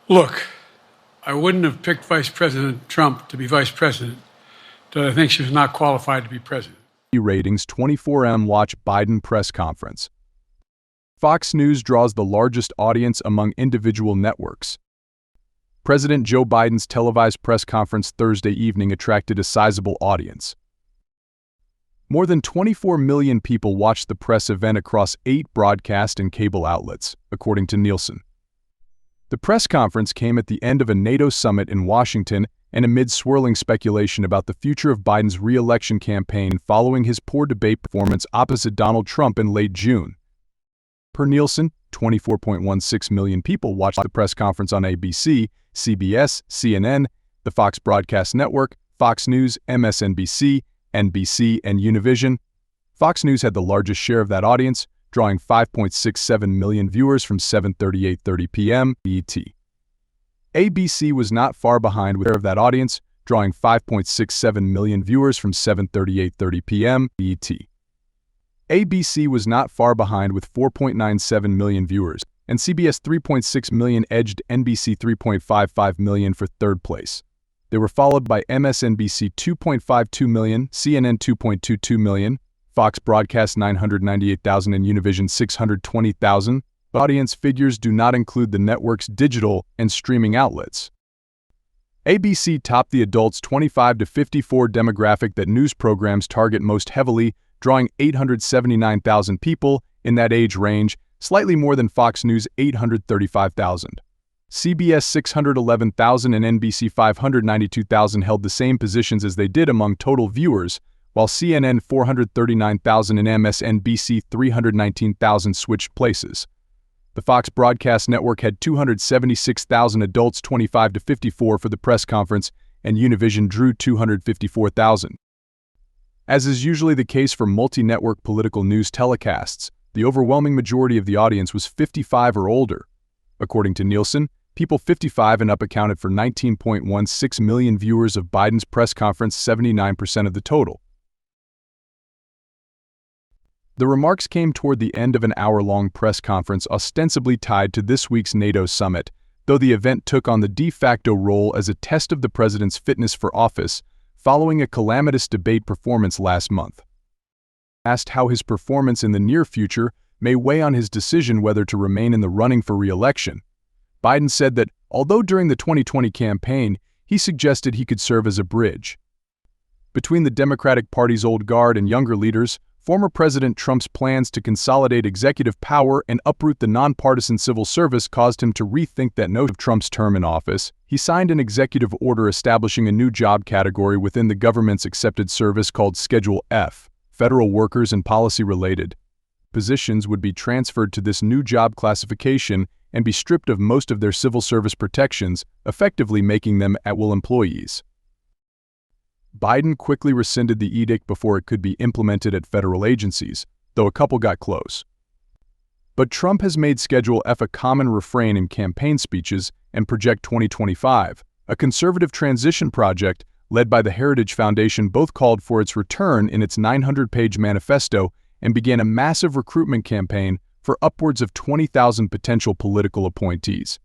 Look, I wouldn't have picked Vice President Trump to be vice president, but I think she was not qualified to be president. Ratings 24M watch Biden press conference. Fox News draws the largest audience among individual networks. President Joe Biden's televised press conference Thursday evening attracted a sizable audience. More than 24 million people watched the press event across 8 broadcast and cable outlets, according to Nielsen. The press conference came at the end of a NATO summit in Washington and amid swirling speculation about the future of Biden's re-election campaign following his poor debate performance opposite Donald Trump in late June. Per Nielsen, 24.16 million people watched the press conference on ABC, CBS, CNN, the Fox Broadcast Network, Fox News, MSNBC, NBC, and Univision. Fox News had the largest share of that audience, drawing 5.67 million viewers from 7:38:30 p.m. ET. ABC was not far behind with of that audience, drawing 5.67 million viewers from 7:38:30 p.m. ET. ABC was not far behind with 4.97 million viewers, and CBS 3.6 million edged NBC 3.55 million for third place. They were followed by MSNBC 2.52 million, CNN 2.22 million, Fox Broadcast 998,000 and Univision 620,000. Audience figures do not include the network's digital and streaming outlets. ABC topped the adults 25 to 54 demographic that news programs target most heavily, drawing 879,000 people in that age range, slightly more than Fox News' 835,000. CBS 611,000 and NBC 592,000 held the same positions as they did among total viewers, while CNN 439,000 and MSNBC 319,000 switched places. The Fox Broadcast Network had 276,000 adults 25 to 54 for the press conference, and Univision drew 254,000. As is usually the case for multi-network political news telecasts, the overwhelming majority of the audience was 55 or older. According to Nielsen, people 55 and up accounted for 19.16 million viewers of Biden's press conference, 79% of the total. The remarks came toward the end of an hour-long press conference ostensibly tied to this week's NATO summit, though the event took on the de facto role as a test of the president's fitness for office following a calamitous debate performance last month. Asked how his performance in the near future may weigh on his decision whether to remain in the running for re-election, Biden said that, although during the 2020 campaign, he suggested he could serve as a bridge between the Democratic Party's old guard and younger leaders, former President Trump's plans to consolidate executive power and uproot the nonpartisan civil service caused him to rethink that note of Trump's term in office. He signed an executive order establishing a new job category within the government's accepted service called Schedule F. Federal workers and policy-related positions would be transferred to this new job classification and be stripped of most of their civil service protections, effectively making them at-will employees. Biden quickly rescinded the edict before it could be implemented at federal agencies, though a couple got close. But Trump has made Schedule F a common refrain in campaign speeches and Project 2025, a conservative transition project led by the Heritage Foundation, both called for its return in its 900-page manifesto and began a massive recruitment campaign for upwards of 20,000 potential political appointees.